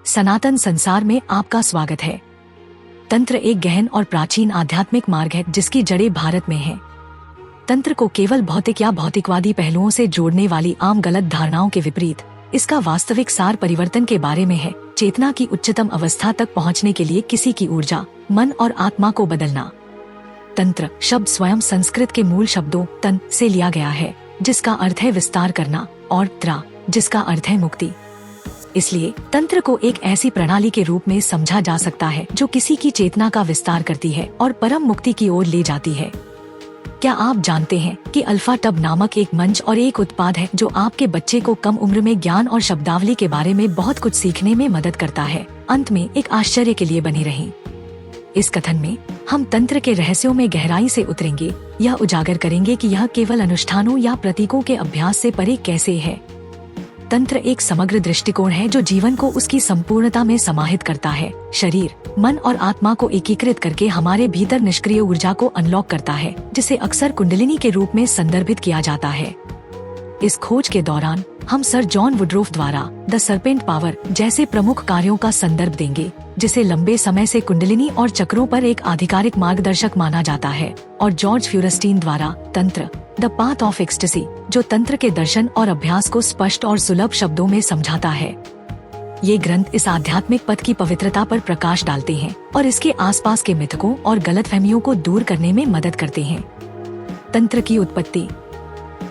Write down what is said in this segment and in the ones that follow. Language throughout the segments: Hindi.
सनातन संसार में आपका स्वागत है। तंत्र एक गहन और प्राचीन आध्यात्मिक मार्ग है जिसकी जड़ें भारत में हैं। तंत्र को केवल भौतिक या भौतिकवादी पहलुओं से जोड़ने वाली आम गलत धारणाओं के विपरीत इसका वास्तविक सार परिवर्तन के बारे में है, चेतना की उच्चतम अवस्था तक पहुंचने के लिए किसी की ऊर्जा, मन और आत्मा को बदलना। तंत्र शब्द स्वयं संस्कृत के मूल शब्दों तन से लिया गया है, जिसका अर्थ है विस्तार करना, और त्रा जिसका अर्थ है मुक्ति। इसलिए तंत्र को एक ऐसी प्रणाली के रूप में समझा जा सकता है जो किसी की चेतना का विस्तार करती है और परम मुक्ति की ओर ले जाती है। क्या आप जानते हैं कि अल्फा टब नामक एक मंच और एक उत्पाद है जो आपके बच्चे को कम उम्र में ज्ञान और शब्दावली के बारे में बहुत कुछ सीखने में मदद करता है। अंत में एक आश्चर्य के लिए बनी रही। इस कथन में हम तंत्र के रहस्यों में गहराई से उतरेंगे, यह उजागर करेंगे कि यह केवल अनुष्ठानों या प्रतीकों के अभ्यास से परे कैसे है। तंत्र एक समग्र दृष्टिकोण है जो जीवन को उसकी संपूर्णता में समाहित करता है, शरीर, मन और आत्मा को एकीकृत करके हमारे भीतर निष्क्रिय ऊर्जा को अनलॉक करता है, जिसे अक्सर कुंडलिनी के रूप में संदर्भित किया जाता है। इस खोज के दौरान हम सर जॉन वुडरूफ द्वारा द सर्पेंट पावर जैसे प्रमुख कार्यों का संदर्भ देंगे, जिसे लंबे समय से कुंडलिनी और चक्रों पर एक आधिकारिक मार्गदर्शक माना जाता है, और जॉर्ज फ्यूरस्टीन द्वारा तंत्र द पाथ ऑफ एक्सटेसी, जो तंत्र के दर्शन और अभ्यास को स्पष्ट और सुलभ शब्दों में समझाता है। ये ग्रंथ इस आध्यात्मिक पथ की पवित्रता पर प्रकाश डालते हैं और इसके आसपास के मिथकों और गलतफहमियों को दूर करने में मदद करते हैं। तंत्र की उत्पत्ति।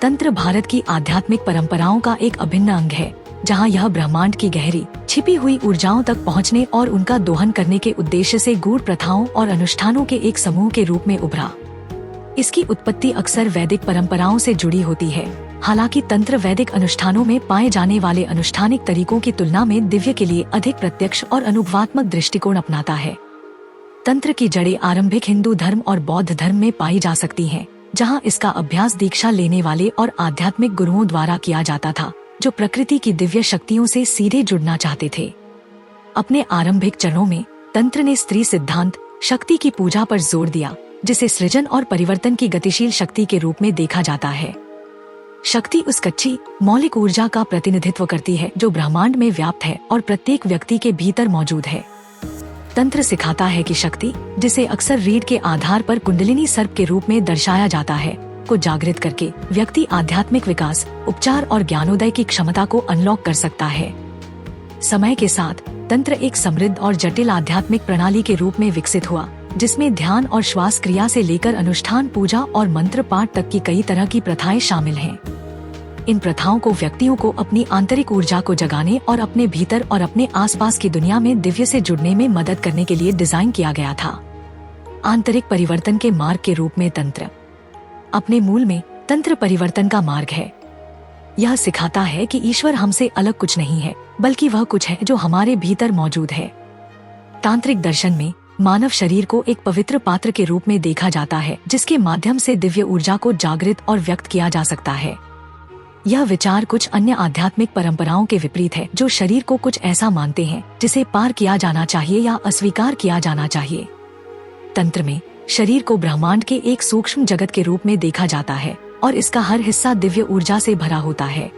तंत्र भारत की आध्यात्मिक परंपराओं का एक अभिन्न अंग है, जहां यह ब्रह्मांड की गहरी छिपी हुई ऊर्जाओं तक पहुंचने और उनका दोहन करने के उद्देश्य से गूढ़ प्रथाओं और अनुष्ठानों के एक समूह के रूप में उभरा। इसकी उत्पत्ति अक्सर वैदिक परंपराओं से जुड़ी होती है। हालांकि तंत्र वैदिक अनुष्ठानों में पाए जाने वाले अनुष्ठानिक तरीकों की तुलना में दिव्य के लिए अधिक प्रत्यक्ष और अनुभवात्मक दृष्टिकोण अपनाता है। तंत्र की जड़ें आरंभिक हिंदू धर्म और बौद्ध धर्म में पाई जा सकती हैं, जहां इसका अभ्यास दीक्षा लेने वाले और आध्यात्मिक गुरुओं द्वारा किया जाता था, जो प्रकृति की दिव्य शक्तियों से सीधे जुड़ना चाहते थे। अपने आरंभिक चरणों में तंत्र ने स्त्री सिद्धांत शक्ति की पूजा पर जोर दिया, जिसे सृजन और परिवर्तन की गतिशील शक्ति के रूप में देखा जाता है। शक्ति उस कच्ची मौलिक ऊर्जा का प्रतिनिधित्व करती है जो ब्रह्मांड में व्याप्त है और प्रत्येक व्यक्ति के भीतर मौजूद है। तंत्र सिखाता है कि शक्ति, जिसे अक्सर रीढ़ के आधार पर कुंडलिनी सर्प के रूप में दर्शाया जाता है, को जागृत करके व्यक्ति आध्यात्मिक विकास, उपचार और ज्ञानोदय की क्षमता को अनलॉक कर सकता है। समय के साथ तंत्र एक समृद्ध और जटिल आध्यात्मिक प्रणाली के रूप में विकसित हुआ, जिसमें ध्यान और श्वास क्रिया से लेकर अनुष्ठान, पूजा और मंत्र पाठ तक की कई तरह की प्रथाएं शामिल हैं। इन प्रथाओं को व्यक्तियों को अपनी आंतरिक ऊर्जा को जगाने और अपने भीतर और अपने आसपास की दुनिया में दिव्य से जुड़ने में मदद करने के लिए डिजाइन किया गया था। आंतरिक परिवर्तन के मार्ग के रूप में तंत्र अपने मूल में तंत्र परिवर्तन का मार्ग है। यह सिखाता है कि ईश्वर हमसे अलग कुछ नहीं है, बल्कि वह कुछ है जो हमारे भीतर मौजूद है। तांत्रिक दर्शन में मानव शरीर को एक पवित्र पात्र के रूप में देखा जाता है, जिसके माध्यम से दिव्य ऊर्जा को जागृत और व्यक्त किया जा सकता है। यह विचार कुछ अन्य आध्यात्मिक परंपराओं के विपरीत है, जो शरीर को कुछ ऐसा मानते हैं जिसे पार किया जाना चाहिए या अस्वीकार किया जाना चाहिए। तंत्र में शरीर को ब्रह्मांड के एक सूक्ष्म जगत के रूप में देखा जाता है और इसका हर हिस्सा दिव्य ऊर्जा से भरा होता है।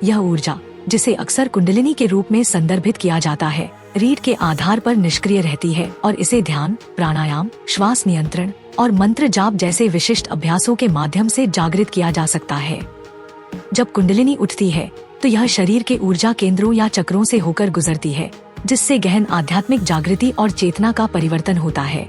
यह ऊर्जा, जिसे अक्सर कुंडलिनी के रूप में संदर्भित किया जाता है, रीढ़ के आधार पर निष्क्रिय रहती है और इसे ध्यान, प्राणायाम, श्वास नियंत्रण और मंत्र जाप जैसे विशिष्ट अभ्यासों के माध्यम से जागृत किया जा सकता है। जब कुंडलिनी उठती है तो यह शरीर के ऊर्जा केंद्रों या चक्रों से होकर गुजरती है, जिससे गहन आध्यात्मिक जागृति और चेतना का परिवर्तन होता है।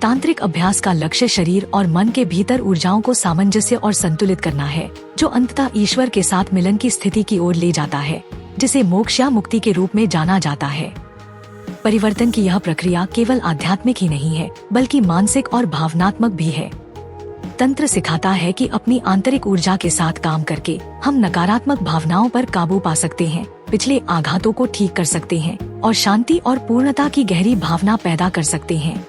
तांत्रिक अभ्यास का लक्ष्य शरीर और मन के भीतर ऊर्जाओं को सामंजस्य और संतुलित करना है, जो अंततः ईश्वर के साथ मिलन की स्थिति की ओर ले जाता है, जिसे मोक्ष या मुक्ति के रूप में जाना जाता है। परिवर्तन की यह प्रक्रिया केवल आध्यात्मिक ही नहीं है, बल्कि मानसिक और भावनात्मक भी है। तंत्र सिखाता है कि अपनी आंतरिक ऊर्जा के साथ काम करके हम नकारात्मक भावनाओं पर काबू पा सकते हैं, पिछले आघातों को ठीक कर सकते हैं और शांति और पूर्णता की गहरी भावना पैदा कर सकते हैं।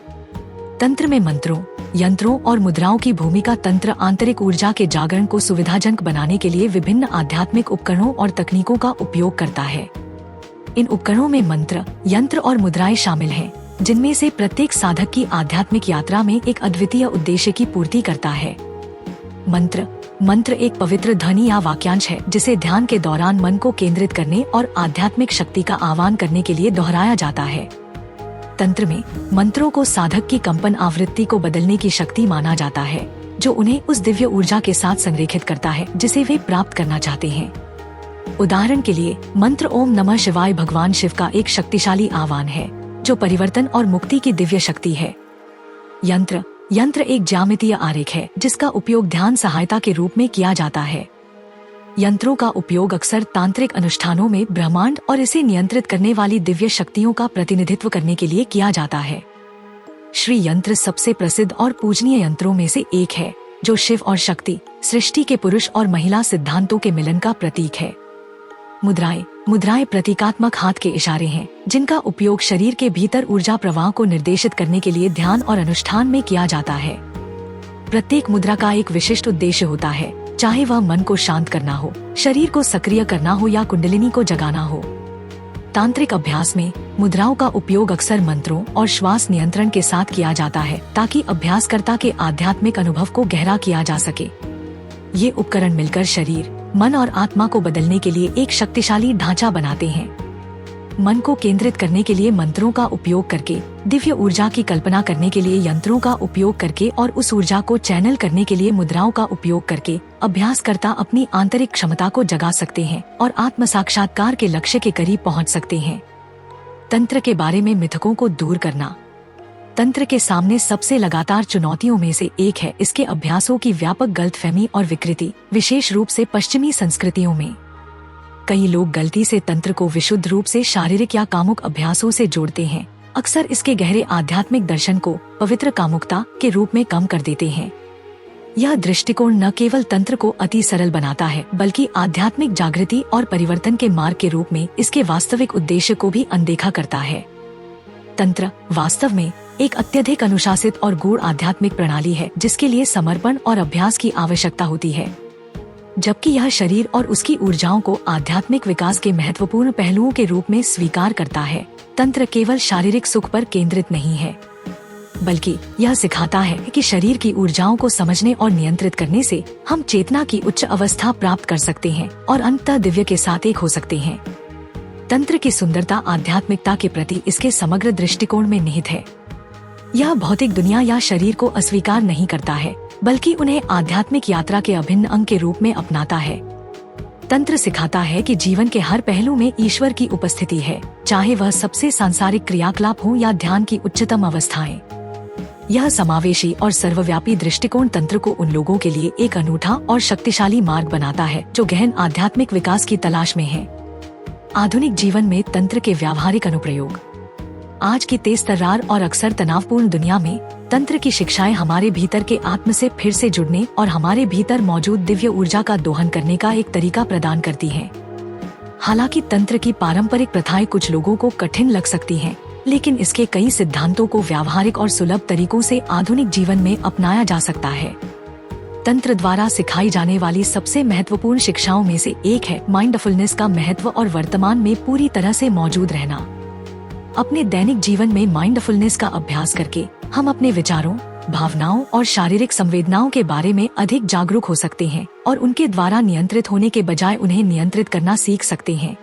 तंत्र में मंत्रों, यंत्रों और मुद्राओं की भूमिका। तंत्र आंतरिक ऊर्जा के जागरण को सुविधाजनक बनाने के लिए विभिन्न आध्यात्मिक उपकरणों और तकनीकों का उपयोग करता है। इन उपकरणों में मंत्र, यंत्र और मुद्राएं शामिल हैं, जिनमें से प्रत्येक साधक की आध्यात्मिक यात्रा में एक अद्वितीय उद्देश्य की पूर्ति करता है। मंत्र मंत्र एक पवित्र ध्वनि या वाक्यांश है जिसे ध्यान के दौरान मन को केंद्रित करने और आध्यात्मिक शक्ति का आह्वान करने के लिए दोहराया जाता है। तंत्र में मंत्रों को साधक की कंपन आवृत्ति को बदलने की शक्ति माना जाता है, जो उन्हें उस दिव्य ऊर्जा के साथ संरेखित करता है जिसे वे प्राप्त करना चाहते हैं। उदाहरण के लिए मंत्र ओम नमः शिवाय भगवान शिव का एक शक्तिशाली आह्वान है, जो परिवर्तन और मुक्ति की दिव्य शक्ति है। यंत्र एक ज्यामितीय आरेख है जिसका उपयोग ध्यान सहायता के रूप में किया जाता है। यंत्रों का उपयोग अक्सर तांत्रिक अनुष्ठानों में ब्रह्मांड और इसे नियंत्रित करने वाली दिव्य शक्तियों का प्रतिनिधित्व करने के लिए किया जाता है। श्री यंत्र सबसे प्रसिद्ध और पूजनीय यंत्रों में से एक है, जो शिव और शक्ति, सृष्टि के पुरुष और महिला सिद्धांतों के मिलन का प्रतीक है। मुद्राएं प्रतीकात्मक हाथ के इशारे हैं, जिनका उपयोग शरीर के भीतर ऊर्जा प्रवाह को निर्देशित करने के लिए ध्यान और अनुष्ठान में किया जाता है। प्रत्येक मुद्रा का एक विशिष्ट उद्देश्य होता है, चाहे वह मन को शांत करना हो, शरीर को सक्रिय करना हो या कुंडलिनी को जगाना हो। तांत्रिक अभ्यास में मुद्राओं का उपयोग अक्सर मंत्रों और श्वास नियंत्रण के साथ किया जाता है, ताकि अभ्यासकर्ता के आध्यात्मिक अनुभव को गहरा किया जा सके। ये उपकरण मिलकर शरीर, मन और आत्मा को बदलने के लिए एक शक्तिशाली ढांचा बनाते हैं। मन को केंद्रित करने के लिए मंत्रों का उपयोग करके, दिव्य ऊर्जा की कल्पना करने के लिए यंत्रों का उपयोग करके और उस ऊर्जा को चैनल करने के लिए मुद्राओं का उपयोग करके अभ्यासकर्ता अपनी आंतरिक क्षमता को जगा सकते हैं और आत्म साक्षात्कार के लक्ष्य के करीब पहुंच सकते हैं। तंत्र के बारे में मिथकों को दूर करना। तंत्र के सामने सबसे लगातार चुनौतियों में से एक है इसके अभ्यासों की व्यापक गलतफहमी और विकृति, विशेष रूप से पश्चिमी संस्कृतियों में। कई लोग गलती से तंत्र को विशुद्ध रूप से शारीरिक या कामुक अभ्यासों से जोड़ते हैं, अक्सर इसके गहरे आध्यात्मिक दर्शन को पवित्र कामुकता के रूप में कम कर देते हैं। यह दृष्टिकोण न केवल तंत्र को अति सरल बनाता है, बल्कि आध्यात्मिक जागृति और परिवर्तन के मार्ग के रूप में इसके वास्तविक उद्देश्य को भी अनदेखा करता है। तंत्र वास्तव में एक अत्यधिक अनुशासित और गूढ़ आध्यात्मिक प्रणाली है, जिसके लिए समर्पण और अभ्यास की आवश्यकता होती है। जबकि यह शरीर और उसकी ऊर्जाओं को आध्यात्मिक विकास के महत्वपूर्ण पहलुओं के रूप में स्वीकार करता है, तंत्र केवल शारीरिक सुख पर केंद्रित नहीं है, बल्कि यह सिखाता है कि शरीर की ऊर्जाओं को समझने और नियंत्रित करने से हम चेतना की उच्च अवस्था प्राप्त कर सकते हैं और अंततः दिव्य के साथ एक हो सकते हैं। तंत्र की सुंदरता आध्यात्मिकता के प्रति इसके समग्र दृष्टिकोण में निहित है। यह भौतिक दुनिया या शरीर को अस्वीकार नहीं करता है, बल्कि उन्हें आध्यात्मिक यात्रा के अभिन्न अंग के रूप में अपनाता है। तंत्र सिखाता है कि जीवन के हर पहलू में ईश्वर की उपस्थिति है, चाहे वह सबसे सांसारिक क्रियाकलाप हो या ध्यान की उच्चतम अवस्थाएं। यह समावेशी और सर्वव्यापी दृष्टिकोण तंत्र को उन लोगों के लिए एक अनूठा और शक्तिशाली मार्ग बनाता है जो गहन आध्यात्मिक विकास की तलाश में है। आधुनिक जीवन में तंत्र के व्यावहारिक अनुप्रयोग। आज की तेज तर्रार और अक्सर तनावपूर्ण दुनिया में तंत्र की शिक्षाएं हमारे भीतर के आत्म से फिर से जुड़ने और हमारे भीतर मौजूद दिव्य ऊर्जा का दोहन करने का एक तरीका प्रदान करती हैं। हालांकि तंत्र की पारंपरिक प्रथाएं कुछ लोगों को कठिन लग सकती हैं, लेकिन इसके कई सिद्धांतों को व्यावहारिक और सुलभ तरीकों से आधुनिक जीवन में अपनाया जा सकता है। तंत्र द्वारा सिखाई जाने वाली सबसे महत्वपूर्ण शिक्षाओं में से एक है माइंडफुलनेस का महत्व और वर्तमान में पूरी तरह से मौजूद रहना। अपने दैनिक जीवन में माइंडफुलनेस का अभ्यास करके हम अपने विचारों, भावनाओं और शारीरिक संवेदनाओं के बारे में अधिक जागरूक हो सकते हैं और उनके द्वारा नियंत्रित होने के बजाय उन्हें नियंत्रित करना सीख सकते हैं।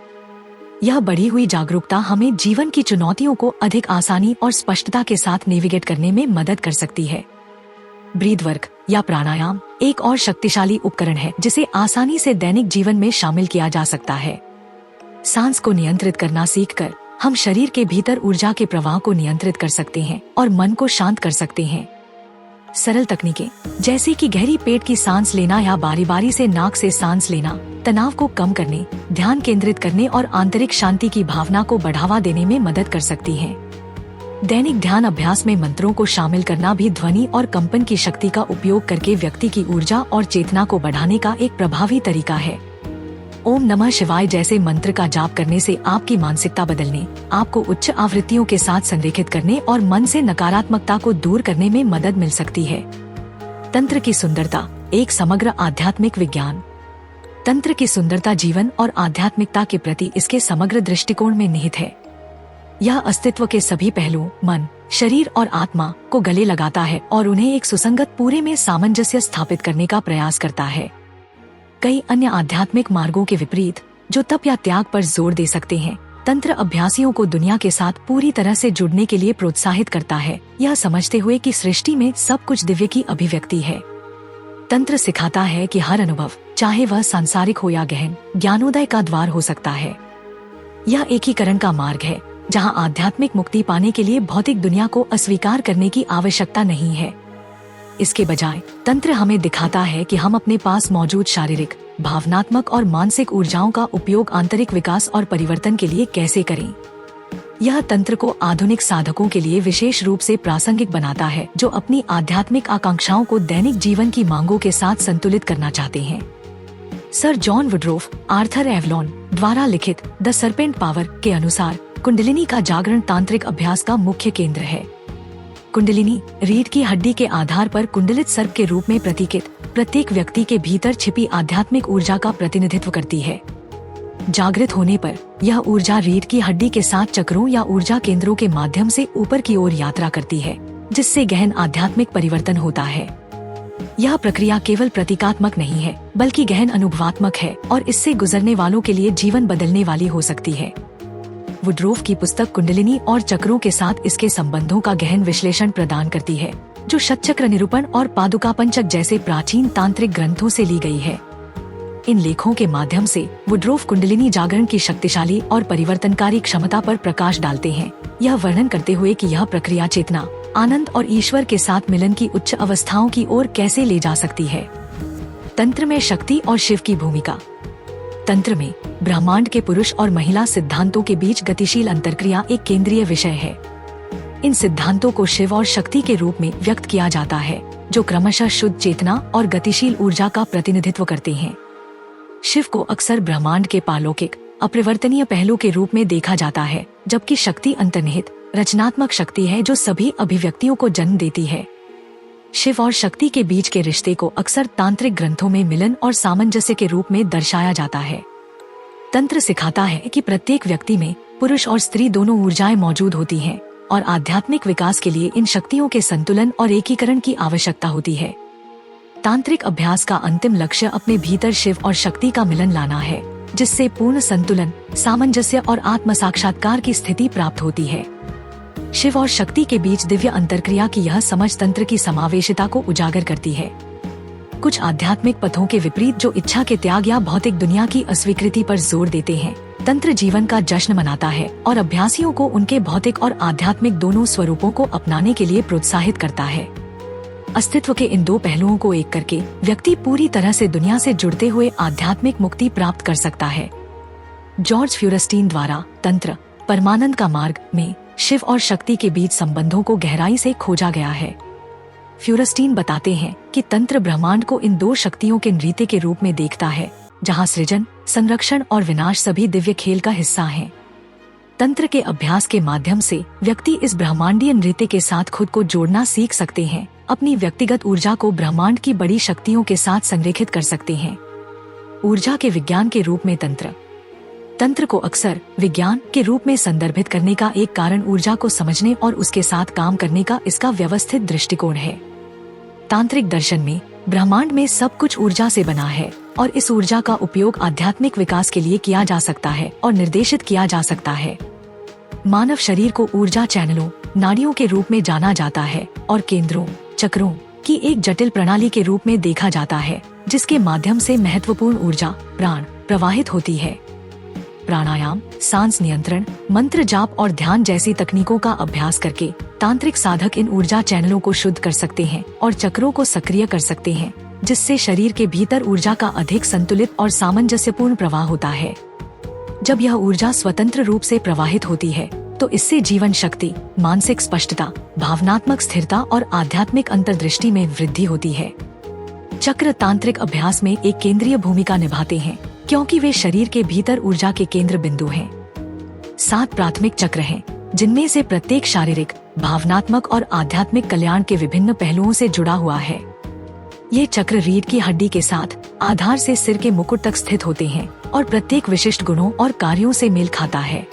यह बढ़ी हुई जागरूकता हमें जीवन की चुनौतियों को अधिक आसानी और स्पष्टता के साथ नेविगेट करने में मदद कर सकती है। ब्रीथ वर्क या प्राणायाम एक और शक्तिशाली उपकरण है जिसे आसानी से दैनिक जीवन में शामिल किया जा सकता है। सांस को नियंत्रित करना सीखकर हम शरीर के भीतर ऊर्जा के प्रवाह को नियंत्रित कर सकते हैं और मन को शांत कर सकते हैं। सरल तकनीकें जैसे कि गहरी पेट की सांस लेना या बारी बारी से नाक से सांस लेना तनाव को कम करने, ध्यान केंद्रित करने और आंतरिक शांति की भावना को बढ़ावा देने में मदद कर सकती हैं। दैनिक ध्यान अभ्यास में मंत्रों को शामिल करना भी ध्वनि और कंपन की शक्ति का उपयोग करके व्यक्ति की ऊर्जा और चेतना को बढ़ाने का एक प्रभावी तरीका है। ओम नमः शिवाय जैसे मंत्र का जाप करने से आपकी मानसिकता बदलने, आपको उच्च आवृत्तियों के साथ संरेखित करने और मन से नकारात्मकता को दूर करने में मदद मिल सकती है। तंत्र की सुंदरता एक समग्र आध्यात्मिक विज्ञान। तंत्र की सुंदरता जीवन और आध्यात्मिकता के प्रति इसके समग्र दृष्टिकोण में निहित है। यह अस्तित्व के सभी पहलुओं, मन, शरीर और आत्मा को गले लगाता है और उन्हें एक सुसंगत पूरे में सामंजस्य स्थापित करने का प्रयास करता है। कई अन्य आध्यात्मिक मार्गों के विपरीत जो तप या त्याग पर जोर दे सकते हैं, तंत्र अभ्यासियों को दुनिया के साथ पूरी तरह से जुड़ने के लिए प्रोत्साहित करता है, यह समझते हुए कि सृष्टि में सब कुछ दिव्य की अभिव्यक्ति है। तंत्र सिखाता है कि हर अनुभव, चाहे वह सांसारिक हो या गहन, ज्ञानोदय का द्वार हो सकता है। यह एकीकरण का मार्ग है, जहां आध्यात्मिक मुक्ति पाने के लिए भौतिक दुनिया को अस्वीकार करने की आवश्यकता नहीं है। इसके बजाय तंत्र हमें दिखाता है कि हम अपने पास मौजूद शारीरिक, भावनात्मक और मानसिक ऊर्जाओं का उपयोग आंतरिक विकास और परिवर्तन के लिए कैसे करें। यह तंत्र को आधुनिक साधकों के लिए विशेष रूप से प्रासंगिक बनाता है, जो अपनी आध्यात्मिक आकांक्षाओं को दैनिक जीवन की मांगों के साथ संतुलित करना चाहते हैं। सर जॉन वुडरोफ, आर्थर एवलॉन द्वारा लिखित द सर्पेंट पावर के अनुसार कुंडलिनी का जागरण तांत्रिक अभ्यास का मुख्य केंद्र है। कुंडलिनी रीढ़ की हड्डी के आधार पर कुंडलित सर्प के रूप में प्रतीकित प्रत्येक व्यक्ति के भीतर छिपी आध्यात्मिक ऊर्जा का प्रतिनिधित्व करती है। जागृत होने पर यह ऊर्जा रीढ़ की हड्डी के साथ चक्रों या ऊर्जा केंद्रों के माध्यम से ऊपर की ओर यात्रा करती है, जिससे गहन आध्यात्मिक परिवर्तन होता है। यह प्रक्रिया केवल प्रतीकात्मक नहीं है, बल्कि गहन अनुभवात्मक है और इससे गुजरने वालों के लिए जीवन बदलने वाली हो सकती है। वुडरोफ की पुस्तक कुंडलिनी और चक्रों के साथ इसके संबंधों का गहन विश्लेषण प्रदान करती है, जो षटचक्र निरूपण और पादुका पंचक जैसे प्राचीन तांत्रिक ग्रंथों से ली गई है। इन लेखों के माध्यम से वुडरोफ कुंडलिनी जागरण की शक्तिशाली और परिवर्तनकारी क्षमता पर प्रकाश डालते हैं, यह वर्णन करते हुए कि यह प्रक्रिया चेतना, आनंद और ईश्वर के साथ मिलन की उच्च अवस्थाओं की ओर कैसे ले जा सकती है। तंत्र में शक्ति और शिव की भूमिका। तंत्र में ब्रह्मांड के पुरुष और महिला सिद्धांतों के बीच गतिशील अंतर्क्रिया एक केंद्रीय विषय है। इन सिद्धांतों को शिव और शक्ति के रूप में व्यक्त किया जाता है, जो क्रमशः शुद्ध चेतना और गतिशील ऊर्जा का प्रतिनिधित्व करते हैं। शिव को अक्सर ब्रह्मांड के पालौकिक, अपरिवर्तनीय पहलू के रूप में देखा जाता है, जबकि शक्ति अंतर्निहित, रचनात्मक शक्ति है जो सभी अभिव्यक्तियों को जन्म देती है। शिव और शक्ति के बीच के रिश्ते को अक्सर तांत्रिक ग्रंथों में मिलन और सामंजस्य के रूप में दर्शाया जाता है। तंत्र सिखाता है कि प्रत्येक व्यक्ति में पुरुष और स्त्री दोनों ऊर्जाएं मौजूद होती हैं और आध्यात्मिक विकास के लिए इन शक्तियों के संतुलन और एकीकरण की आवश्यकता होती है। तांत्रिक अभ्यास का अंतिम लक्ष्य अपने भीतर शिव और शक्ति का मिलन लाना है, जिससे पूर्ण संतुलन, सामंजस्य और आत्म साक्षात्कार की स्थिति प्राप्त होती है। शिव और शक्ति के बीच दिव्य अंतर्क्रिया की यह समझ तंत्र की समावेशिता को उजागर करती है। कुछ आध्यात्मिक पथों के विपरीत जो इच्छा के त्याग या भौतिक दुनिया की अस्वीकृति पर जोर देते हैं, तंत्र जीवन का जश्न मनाता है और अभ्यासियों को उनके भौतिक और आध्यात्मिक दोनों स्वरूपों को अपनाने के लिए प्रोत्साहित करता है। अस्तित्व के इन दो पहलुओं को एक करके व्यक्ति पूरी तरह से दुनिया से जुड़ते हुए आध्यात्मिक मुक्ति प्राप्त कर सकता है। जॉर्ज फ्यूरस्टीन द्वारा तंत्र परमानंद का मार्ग में शिव और शक्ति के बीच संबंधों को गहराई से खोजा गया है। फ्यूरस्टीन बताते हैं कि तंत्र ब्रह्मांड को इन दो शक्तियों के नृत्य के रूप में देखता है, जहां सृजन, संरक्षण और विनाश सभी दिव्य खेल का हिस्सा हैं। तंत्र के अभ्यास के माध्यम से व्यक्ति इस ब्रह्मांडीय नृत्य के साथ खुद को जोड़ना सीख सकते हैं, अपनी व्यक्तिगत ऊर्जा को ब्रह्मांड की बड़ी शक्तियों के साथ संरेखित कर सकते हैं। ऊर्जा के विज्ञान के रूप में तंत्र को अक्सर विज्ञान के रूप में संदर्भित करने का एक कारण ऊर्जा को समझने और उसके साथ काम करने का इसका व्यवस्थित दृष्टिकोण है। तांत्रिक दर्शन में ब्रह्मांड में सब कुछ ऊर्जा से बना है और इस ऊर्जा का उपयोग आध्यात्मिक विकास के लिए किया जा सकता है और निर्देशित किया जा सकता है। मानव शरीर को ऊर्जा चैनलों, नाड़ियों के रूप में जाना जाता है और केंद्रों, चक्रों की एक जटिल प्रणाली के रूप में देखा जाता है, जिसके माध्यम से महत्वपूर्ण ऊर्जा प्राण प्रवाहित होती है। प्राणायाम, सांस नियंत्रण, मंत्र जाप और ध्यान जैसी तकनीकों का अभ्यास करके तांत्रिक साधक इन ऊर्जा चैनलों को शुद्ध कर सकते हैं और चक्रों को सक्रिय कर सकते हैं, जिससे शरीर के भीतर ऊर्जा का अधिक संतुलित और सामंजस्यपूर्ण प्रवाह होता है। जब यह ऊर्जा स्वतंत्र रूप से प्रवाहित होती है, तो इससे जीवन शक्ति, मानसिक स्पष्टता, भावनात्मक स्थिरता और आध्यात्मिक अंतर्दृष्टि में वृद्धि होती है। चक्र तांत्रिक अभ्यास में एक केंद्रीय भूमिका निभाते हैं, क्योंकि वे शरीर के भीतर ऊर्जा के केंद्र बिंदु हैं। 7 प्राथमिक चक्र हैं, जिनमें से प्रत्येक शारीरिक, भावनात्मक और आध्यात्मिक कल्याण के विभिन्न पहलुओं से जुड़ा हुआ है। ये चक्र रीढ़ की हड्डी के साथ आधार से सिर के मुकुट तक स्थित होते हैं और प्रत्येक विशिष्ट गुणों और कार्यों से मेल खाता है।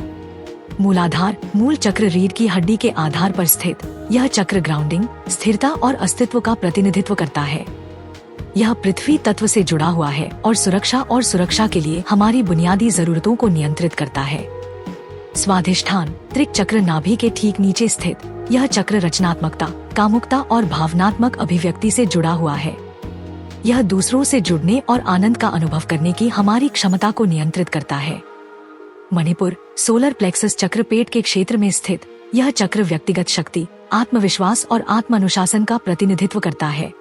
मूलाधार मूल चक्र रीढ़ की हड्डी के आधार पर स्थित, यह चक्र ग्राउंडिंग, स्थिरता और अस्तित्व का प्रतिनिधित्व करता है। यह पृथ्वी तत्व से जुड़ा हुआ है और सुरक्षा के लिए हमारी बुनियादी जरूरतों को नियंत्रित करता है। स्वाधिष्ठान त्रिक चक्र नाभि के ठीक नीचे स्थित यह चक्र रचनात्मकता, कामुकता और भावनात्मक अभिव्यक्ति से जुड़ा हुआ है। यह दूसरों से जुड़ने और आनंद का अनुभव करने की हमारी क्षमता को नियंत्रित करता है। मणिपुर सोलर प्लेक्सस चक्र पेट के क्षेत्र में स्थित यह चक्र व्यक्तिगत शक्ति, आत्मविश्वास और आत्म अनुशासन का प्रतिनिधित्व करता है।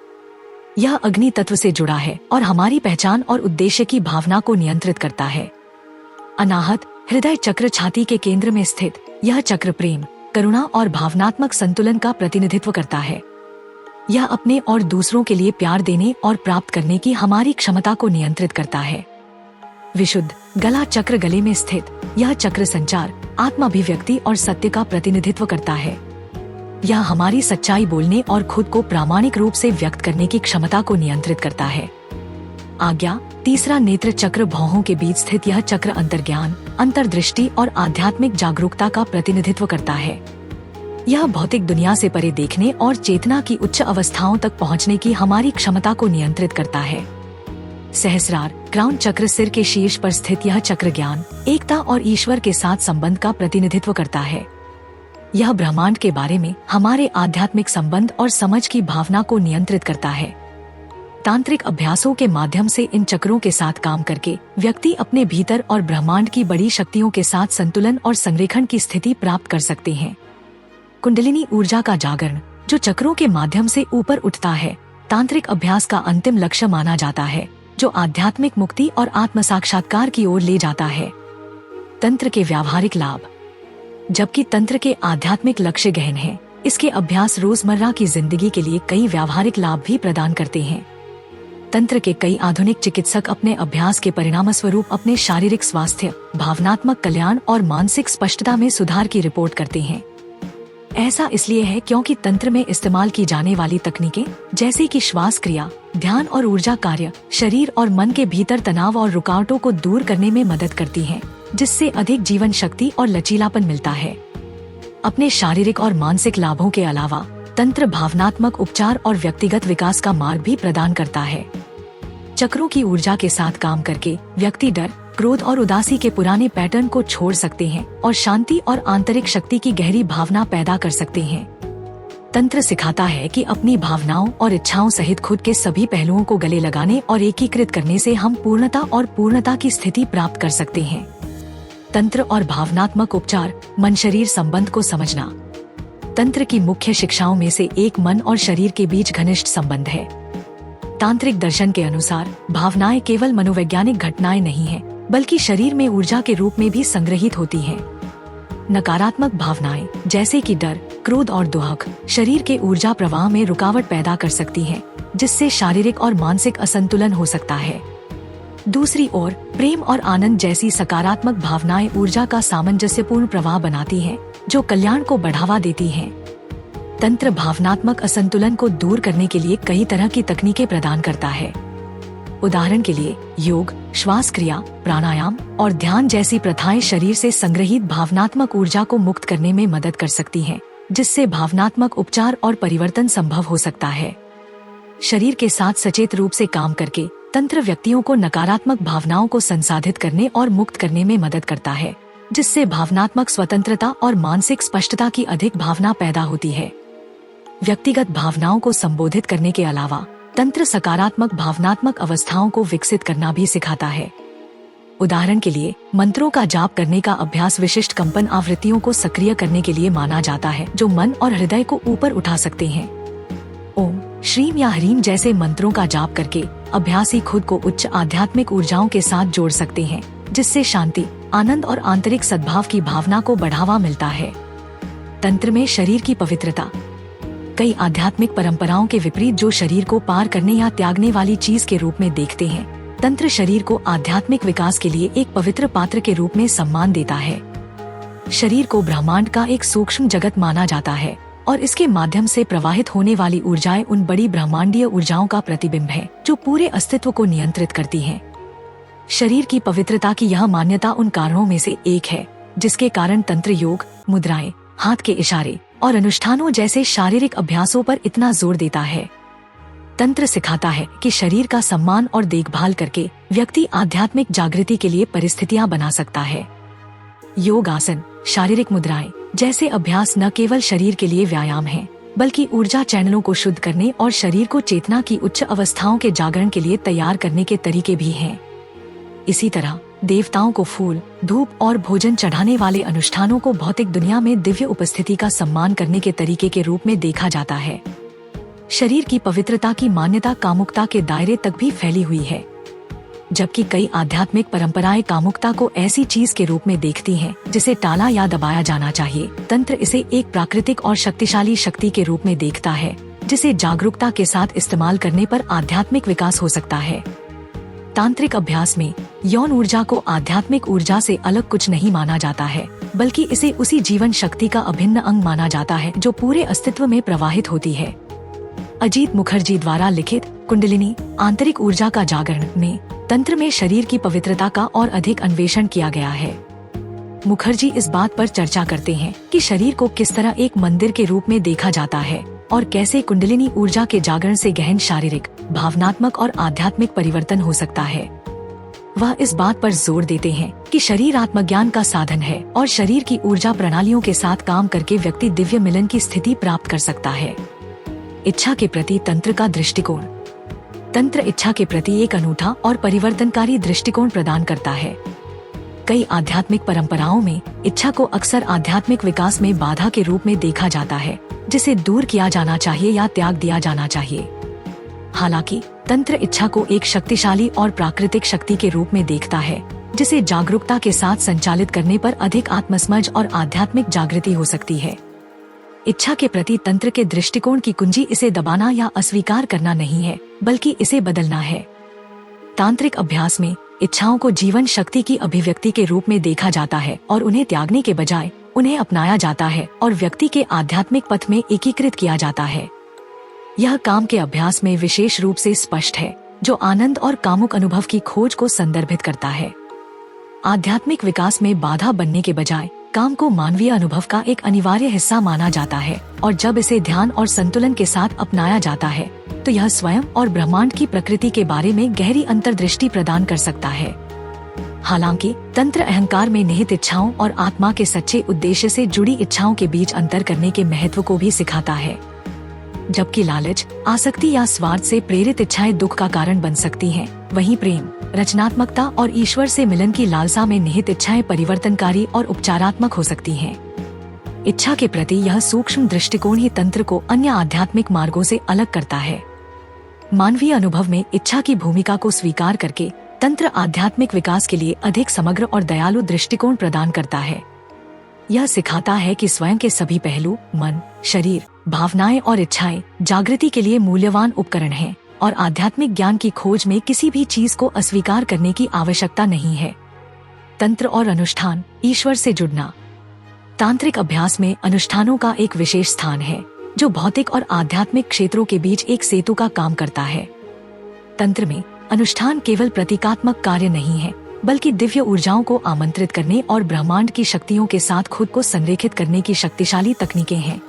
यह अग्नि तत्व से जुड़ा है और हमारी पहचान और उद्देश्य की भावना को नियंत्रित करता है। अनाहत हृदय चक्र छाती के केंद्र में स्थित यह चक्र प्रेम, करुणा और भावनात्मक संतुलन का प्रतिनिधित्व करता है। यह अपने और दूसरों के लिए प्यार देने और प्राप्त करने की हमारी क्षमता को नियंत्रित करता है। विशुद्ध गला चक्र गले में स्थित यह चक्र संचार, आत्माभिव्यक्ति और सत्य का प्रतिनिधित्व करता है। यह हमारी सच्चाई बोलने और खुद को प्रामाणिक रूप से व्यक्त करने की क्षमता को नियंत्रित करता है। आज्ञा तीसरा नेत्र चक्र भौहों के बीच स्थित यह चक्र अंतर्ज्ञान, अंतर्दृष्टि और आध्यात्मिक जागरूकता का प्रतिनिधित्व करता है। यह भौतिक दुनिया से परे देखने और चेतना की उच्च अवस्थाओं तक पहुंचने की हमारी क्षमता को नियंत्रित करता है। सहस्रार क्राउन चक्र सिर के शीर्ष पर स्थित यह चक्र ज्ञान, एकता और ईश्वर के साथ संबंध का प्रतिनिधित्व करता है। यह ब्रह्मांड के बारे में हमारे आध्यात्मिक संबंध और समझ की भावना को नियंत्रित करता है। तांत्रिक अभ्यासों के माध्यम से इन चक्रों के साथ काम करके व्यक्ति अपने भीतर और ब्रह्मांड की बड़ी शक्तियों के साथ संतुलन और संरेखण की स्थिति प्राप्त कर सकते हैं। कुंडलिनी ऊर्जा का जागरण जो चक्रों के माध्यम से ऊपर उठता है, तांत्रिक अभ्यास का अंतिम लक्ष्य माना जाता है, जो आध्यात्मिक मुक्ति और आत्म साक्षात्कार की ओर ले जाता है। तंत्र के व्यावहारिक लाभ। जबकि तंत्र के आध्यात्मिक लक्ष्य गहन हैं, इसके अभ्यास रोजमर्रा की जिंदगी के लिए कई व्यावहारिक लाभ भी प्रदान करते हैं। तंत्र के कई आधुनिक चिकित्सक अपने अभ्यास के परिणामस्वरूप अपने शारीरिक स्वास्थ्य, भावनात्मक कल्याण और मानसिक स्पष्टता में सुधार की रिपोर्ट करते हैं। ऐसा इसलिए है क्योंकि तंत्र में इस्तेमाल की जाने वाली तकनीकें जैसे कि श्वास क्रिया, ध्यान और ऊर्जा कार्य शरीर और मन के भीतर तनाव और रुकावटों को दूर करने में मदद करती हैं, जिससे अधिक जीवन शक्ति और लचीलापन मिलता है। अपने शारीरिक और मानसिक लाभों के अलावा तंत्र भावनात्मक उपचार और व्यक्तिगत विकास का मार्ग भी प्रदान करता है। चक्रों की ऊर्जा के साथ काम करके व्यक्ति डर, क्रोध और उदासी के पुराने पैटर्न को छोड़ सकते हैं और शांति और आंतरिक शक्ति की गहरी भावना पैदा कर सकते हैं। तंत्र सिखाता है कि अपनी भावनाओं और इच्छाओं सहित खुद के सभी पहलुओं को गले लगाने और एकीकृत करने से हम पूर्णता और पूर्णता की स्थिति प्राप्त कर सकते हैं। तंत्र और भावनात्मक उपचार, मन शरीर संबंध को समझना। तंत्र की मुख्य शिक्षाओं में से एक मन और शरीर के बीच घनिष्ठ संबंध है। तांत्रिक दर्शन के अनुसार भावनाएं केवल मनोवैज्ञानिक घटनाएं नहीं हैं, बल्कि शरीर में ऊर्जा के रूप में भी संग्रहित होती हैं। नकारात्मक भावनाएं जैसे कि डर, क्रोध और दुख शरीर के ऊर्जा प्रवाह में रुकावट पैदा कर सकती हैं, जिससे शारीरिक और मानसिक असंतुलन हो सकता है। दूसरी ओर प्रेम और आनंद जैसी सकारात्मक भावनाएं ऊर्जा का सामंजस्यपूर्ण प्रवाह बनाती हैं, जो कल्याण को बढ़ावा देती हैं। तंत्र भावनात्मक असंतुलन को दूर करने के लिए कई तरह की तकनीकें प्रदान करता है। उदाहरण के लिए योग, श्वास क्रिया, प्राणायाम और ध्यान जैसी प्रथाएं शरीर से संग्रहित भावनात्मक ऊर्जा को मुक्त करने में मदद कर सकती हैं, जिससे भावनात्मक उपचार और परिवर्तन संभव हो सकता है। शरीर के साथ सचेत रूप से काम करके तंत्र व्यक्तियों को नकारात्मक भावनाओं को संसाधित करने और मुक्त करने में मदद करता है, जिससे भावनात्मक स्वतंत्रता और मानसिक स्पष्टता की अधिक भावना पैदा होती है। व्यक्तिगत भावनाओं को संबोधित करने के अलावा तंत्र सकारात्मक भावनात्मक अवस्थाओं को विकसित करना भी सिखाता है। उदाहरण के लिए मंत्रों का जाप करने का अभ्यास विशिष्ट कंपन आवृत्तियों को सक्रिय करने के लिए माना जाता है, जो मन और हृदय को ऊपर उठा सकते हैं। ओम, श्रीम या ह्रीम जैसे मंत्रों का जाप करके अभ्यासी खुद को उच्च आध्यात्मिक ऊर्जाओं के साथ जोड़ सकते हैं, जिससे शांति, आनंद और आंतरिक सद्भाव की भावना को बढ़ावा मिलता है। तंत्र में शरीर की पवित्रता। कई आध्यात्मिक परंपराओं के विपरीत जो शरीर को पार करने या त्यागने वाली चीज के रूप में देखते हैं, तंत्र शरीर को आध्यात्मिक विकास के लिए एक पवित्र पात्र के रूप में सम्मान देता है। शरीर को ब्रह्मांड का एक सूक्ष्म जगत माना जाता है और इसके माध्यम से प्रवाहित होने वाली ऊर्जाएं उन बड़ी ब्रह्मांडीय ऊर्जाओं का प्रतिबिंब है, जो पूरे अस्तित्व को नियंत्रित करती हैं। शरीर की पवित्रता की यह मान्यता उन कारणों में से एक है जिसके कारण तंत्र योग, मुद्राएं, हाथ के इशारे और अनुष्ठानों जैसे शारीरिक अभ्यासों पर इतना जोर देता है। तंत्र सिखाता है कि शरीर का सम्मान और देखभाल करके व्यक्ति आध्यात्मिक जागृति के लिए परिस्थितियां बना सकता है। योग आसन, शारीरिक मुद्राएं जैसे अभ्यास न केवल शरीर के लिए व्यायाम है, बल्कि ऊर्जा चैनलों को शुद्ध करने और शरीर को चेतना की उच्च अवस्थाओं के जागरण के लिए तैयार करने के तरीके भी हैं। इसी तरह देवताओं को फूल, धूप और भोजन चढ़ाने वाले अनुष्ठानों को भौतिक दुनिया में दिव्य उपस्थिति का सम्मान करने के तरीके के रूप में देखा जाता है। शरीर की पवित्रता की मान्यता कामुकता के दायरे तक भी फैली हुई है, जबकि कई आध्यात्मिक परंपराएं कामुकता को ऐसी चीज के रूप में देखती हैं जिसे टाला या दबाया जाना चाहिए। तंत्र इसे एक प्राकृतिक और शक्तिशाली शक्ति के रूप में देखता है, जिसे जागरूकता के साथ इस्तेमाल करने पर आध्यात्मिक विकास हो सकता है। तांत्रिक अभ्यास में यौन ऊर्जा को आध्यात्मिक ऊर्जा से अलग कुछ नहीं माना जाता है, बल्कि इसे उसी जीवन शक्ति का अभिन्न अंग माना जाता है जो पूरे अस्तित्व में प्रवाहित होती है। अजीत मुखर्जी द्वारा लिखित कुंडलिनी आंतरिक ऊर्जा का जागरण में तंत्र में शरीर की पवित्रता का और अधिक अन्वेषण किया गया है। मुखर्जी इस बात पर चर्चा करते हैं कि शरीर को किस तरह एक मंदिर के रूप में देखा जाता है और कैसे कुंडलिनी ऊर्जा के जागरण से गहन शारीरिक, भावनात्मक और आध्यात्मिक परिवर्तन हो सकता है। वह इस बात पर जोर देते हैं कि शरीर आत्मज्ञान का साधन है और शरीर की ऊर्जा प्रणालियों के साथ काम करके व्यक्ति दिव्य मिलन की स्थिति प्राप्त कर सकता है। इच्छा के प्रति तंत्र का दृष्टिकोण। तंत्र इच्छा के प्रति एक अनूठा और परिवर्तनकारी दृष्टिकोण प्रदान करता है। कई आध्यात्मिक परंपराओं में इच्छा को अक्सर आध्यात्मिक विकास में बाधा के रूप में देखा जाता है, जिसे दूर किया जाना चाहिए या त्याग दिया जाना चाहिए। हालांकि तंत्र इच्छा को एक शक्तिशाली और प्राकृतिक शक्ति के रूप में देखता है, जिसे जागरूकता के साथ संचालित करने पर अधिक आत्मसमझ और आध्यात्मिक जागृति हो सकती है। इच्छा के प्रति तंत्र के दृष्टिकोण की कुंजी इसे दबाना या अस्वीकार करना नहीं है, बल्कि इसे बदलना है। तांत्रिक अभ्यास में इच्छाओं को जीवन शक्ति की अभिव्यक्ति के रूप में देखा जाता है और उन्हें त्यागने के बजाय उन्हें अपनाया जाता है और व्यक्ति के आध्यात्मिक पथ में एकीकृत किया जाता है। यह काम के अभ्यास में विशेष रूप से स्पष्ट है, जो आनंद और कामुक अनुभव की खोज को संदर्भित करता है। आध्यात्मिक विकास में बाधा बनने के बजाय काम को मानवीय अनुभव का एक अनिवार्य हिस्सा माना जाता है, और जब इसे ध्यान और संतुलन के साथ अपनाया जाता है तो यह स्वयं और ब्रह्मांड की प्रकृति के बारे में गहरी अंतर्दृष्टि प्रदान कर सकता है। हालांकि तंत्र अहंकार में निहित इच्छाओं और आत्मा के सच्चे उद्देश्य से जुड़ी इच्छाओं के बीच अंतर करने के महत्व को भी सिखाता है। जबकि लालच, आसक्ति या स्वार्थ से प्रेरित इच्छाएं दुख का कारण बन सकती हैं, वहीं प्रेम, रचनात्मकता और ईश्वर से मिलन की लालसा में निहित इच्छाएं परिवर्तनकारी और उपचारात्मक हो सकती हैं। इच्छा के प्रति यह सूक्ष्म दृष्टिकोण ही तंत्र को अन्य आध्यात्मिक मार्गों से अलग करता है। मानवीय अनुभव में इच्छा की भूमिका को स्वीकार करके तंत्र आध्यात्मिक विकास के लिए अधिक समग्र और दयालु दृष्टिकोण प्रदान करता है। यह सिखाता है कि स्वयं के सभी पहलू, मन, शरीर, भावनाएं और इच्छाएं जागृति के लिए मूल्यवान उपकरण हैं, और आध्यात्मिक ज्ञान की खोज में किसी भी चीज को अस्वीकार करने की आवश्यकता नहीं है। तंत्र और अनुष्ठान, ईश्वर से जुड़ना। तांत्रिक अभ्यास में अनुष्ठानों का एक विशेष स्थान है, जो भौतिक और आध्यात्मिक क्षेत्रों के बीच एक सेतु का काम करता है। तंत्र में अनुष्ठान केवल प्रतीकात्मक कार्य नहीं है, बल्कि दिव्य ऊर्जाओं को आमंत्रित करने और ब्रह्मांड की शक्तियों के साथ खुद को संरेखित करने की शक्तिशाली तकनीकें हैं।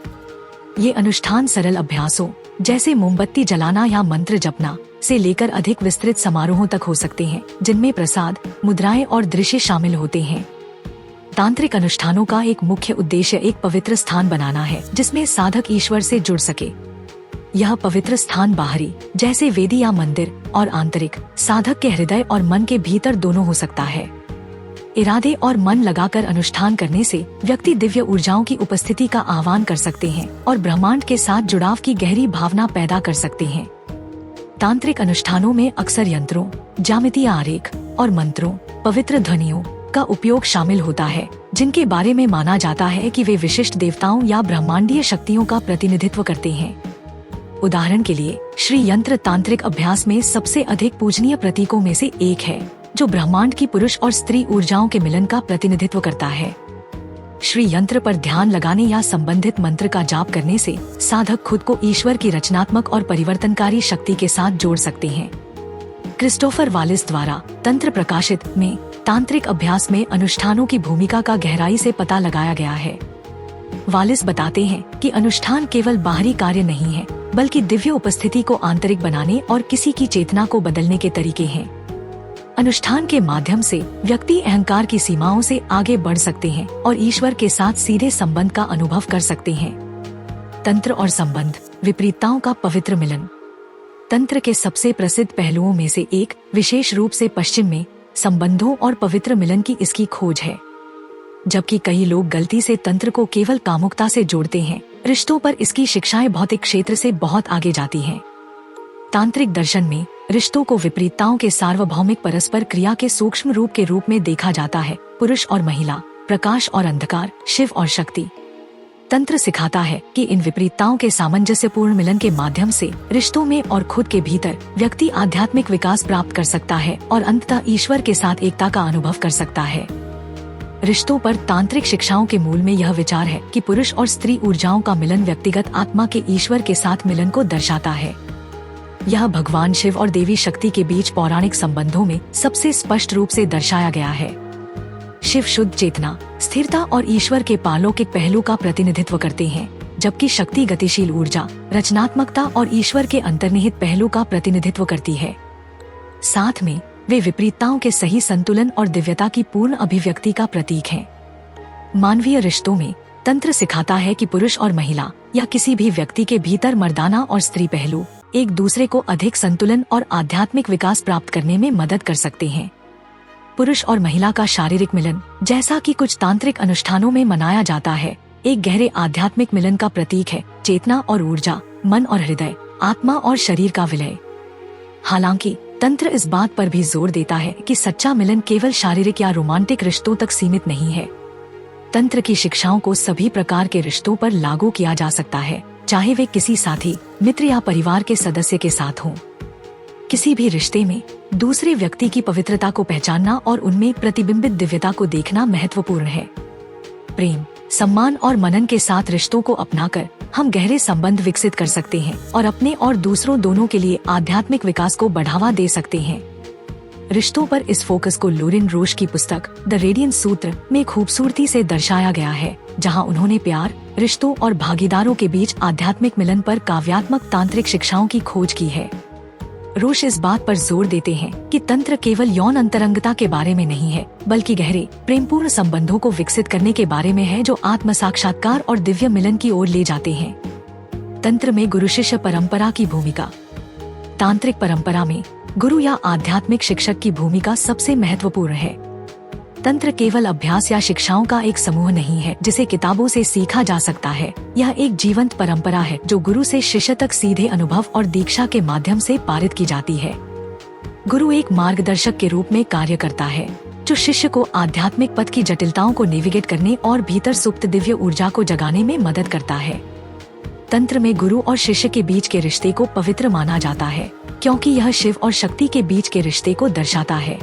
ये अनुष्ठान सरल अभ्यासों जैसे मोमबत्ती जलाना या मंत्र जपना से लेकर अधिक विस्तृत समारोहों तक हो सकते हैं, जिनमें प्रसाद, मुद्राएं और दृश्य शामिल होते हैं। तांत्रिक अनुष्ठानों का एक मुख्य उद्देश्य एक पवित्र स्थान बनाना है, जिसमें साधक ईश्वर से जुड़ सके। यह पवित्र स्थान बाहरी, जैसे वेदी या मंदिर, और आंतरिक, साधक के हृदय और मन के भीतर दोनों हो सकता है। इरादे और मन लगाकर अनुष्ठान करने से व्यक्ति दिव्य ऊर्जाओं की उपस्थिति का आह्वान कर सकते हैं और ब्रह्मांड के साथ जुड़ाव की गहरी भावना पैदा कर सकते हैं। तांत्रिक अनुष्ठानों में अक्सर यंत्रों, ज्यामितीय आरेख और मंत्रों, पवित्र ध्वनियों का उपयोग शामिल होता है, जिनके बारे में माना जाता है कि वे विशिष्ट देवताओं या ब्रह्मांडीय शक्तियों का प्रतिनिधित्व करते हैं। उदाहरण के लिए, श्री यंत्र तांत्रिक अभ्यास में सबसे अधिक पूजनीय प्रतीकों में से एक है, जो ब्रह्मांड की पुरुष और स्त्री ऊर्जाओं के मिलन का प्रतिनिधित्व करता है। श्री यंत्र पर ध्यान लगाने या संबंधित मंत्र का जाप करने से साधक खुद को ईश्वर की रचनात्मक और परिवर्तनकारी शक्ति के साथ जोड़ सकते हैं। क्रिस्टोफर वालिस द्वारा तंत्र प्रकाशित में तांत्रिक अभ्यास में अनुष्ठानों की भूमिका का गहराई से पता लगाया गया है। वालिस बताते हैं कि अनुष्ठान केवल बाहरी कार्य नहीं है, बल्कि दिव्य उपस्थिति को आंतरिक बनाने और किसी की चेतना को बदलने के तरीके हैं। अनुष्ठान के माध्यम से व्यक्ति अहंकार की सीमाओं से आगे बढ़ सकते हैं और ईश्वर के साथ सीधे संबंध का अनुभव कर सकते हैं। तंत्र और संबंध, विपरीतताओं का पवित्र मिलन। तंत्र के सबसे प्रसिद्ध पहलुओं में से एक, विशेष रूप से पश्चिम में, संबंधों और पवित्र मिलन की इसकी खोज है। जबकि कई लोग गलती से तंत्र को केवल कामुकता से जोड़ते हैं, रिश्तों पर इसकी शिक्षाएं भौतिक क्षेत्र से बहुत आगे जाती हैं। तांत्रिक दर्शन में रिश्तों को विपरीतताओं के सार्वभौमिक परस्पर क्रिया के सूक्ष्म रूप में देखा जाता है। पुरुष और महिला, प्रकाश और अंधकार, शिव और शक्ति। तंत्र सिखाता है कि इन विपरीतताओं के सामंजस्यपूर्ण मिलन के माध्यम से रिश्तों में और खुद के भीतर व्यक्ति आध्यात्मिक विकास प्राप्त कर सकता है और अंततः ईश्वर के साथ एकता का अनुभव कर सकता है। रिश्तों पर तांत्रिक शिक्षाओं के मूल में यह विचार है कि पुरुष और स्त्री ऊर्जाओं का मिलन व्यक्तिगत आत्मा के ईश्वर के साथ मिलन को दर्शाता है। यह भगवान शिव और देवी शक्ति के बीच पौराणिक संबंधों में सबसे स्पष्ट रूप से दर्शाया गया है। शिव शुद्ध चेतना, स्थिरता और ईश्वर के पारलौकिक पहलू का प्रतिनिधित्व करते हैं, जबकि शक्ति गतिशील ऊर्जा, रचनात्मकता और ईश्वर के अंतर्निहित पहलू का प्रतिनिधित्व करती है। साथ में वे विपरीतताओं के सही संतुलन और दिव्यता की पूर्ण अभिव्यक्ति का प्रतीक हैं। मानवीय रिश्तों में तंत्र सिखाता है कि पुरुष और महिला या किसी भी व्यक्ति के भीतर मर्दाना और स्त्री पहलू एक दूसरे को अधिक संतुलन और आध्यात्मिक विकास प्राप्त करने में मदद कर सकते हैं। पुरुष और महिला का शारीरिक मिलन, जैसा कि कुछ तांत्रिक अनुष्ठानों में मनाया जाता है, एक गहरे आध्यात्मिक मिलन का प्रतीक है। चेतना और ऊर्जा, मन और हृदय, आत्मा और शरीर का विलय। हालांकि तंत्र इस बात पर भी जोर देता है कि सच्चा मिलन केवल शारीरिक या रोमांटिक रिश्तों तक सीमित नहीं है। तंत्र की शिक्षाओं को सभी प्रकार के रिश्तों पर लागू किया जा सकता है, चाहे वे किसी साथी, मित्र या परिवार के सदस्य के साथ हों। किसी भी रिश्ते में दूसरे व्यक्ति की पवित्रता को पहचानना और उनमें प्रतिबिंबित दिव्यता को देखना महत्वपूर्ण है। प्रेम, सम्मान और मनन के साथ रिश्तों को अपनाकर हम गहरे संबंध विकसित कर सकते हैं और अपने और दूसरों दोनों के लिए आध्यात्मिक विकास को बढ़ावा दे सकते हैं। रिश्तों पर इस फोकस को लोरिन रोश की पुस्तक द रेडियंट सूत्र में खूबसूरती से दर्शाया गया है, जहां उन्होंने प्यार, रिश्तों और भागीदारों के बीच आध्यात्मिक मिलन पर काव्यात्मक तांत्रिक शिक्षाओं की खोज की है। रोश इस बात पर जोर देते हैं कि तंत्र केवल यौन अंतरंगता के बारे में नहीं है, बल्कि गहरे प्रेमपूर्ण संबंधों को विकसित करने के बारे में है, जो आत्म साक्षात्कार और दिव्य मिलन की ओर ले जाते हैं। तंत्र में गुरु शिष्य परंपरा की भूमिका। तांत्रिक परंपरा में गुरु या आध्यात्मिक शिक्षक की भूमिका सबसे महत्वपूर्ण है। तंत्र केवल अभ्यास या शिक्षाओं का एक समूह नहीं है जिसे किताबों से सीखा जा सकता है। यह एक जीवंत परंपरा है जो गुरु से शिष्य तक सीधे अनुभव और दीक्षा के माध्यम से पारित की जाती है। गुरु एक मार्गदर्शक के रूप में कार्य करता है, जो शिष्य को आध्यात्मिक पथ की जटिलताओं को नेविगेट करने और भीतर सुप्त दिव्य ऊर्जा को जगाने में मदद करता है। तंत्र में गुरु और शिष्य के बीच के रिश्ते को पवित्र माना जाता है, क्योंकि यह शिव और शक्ति के बीच के रिश्ते को दर्शाता है।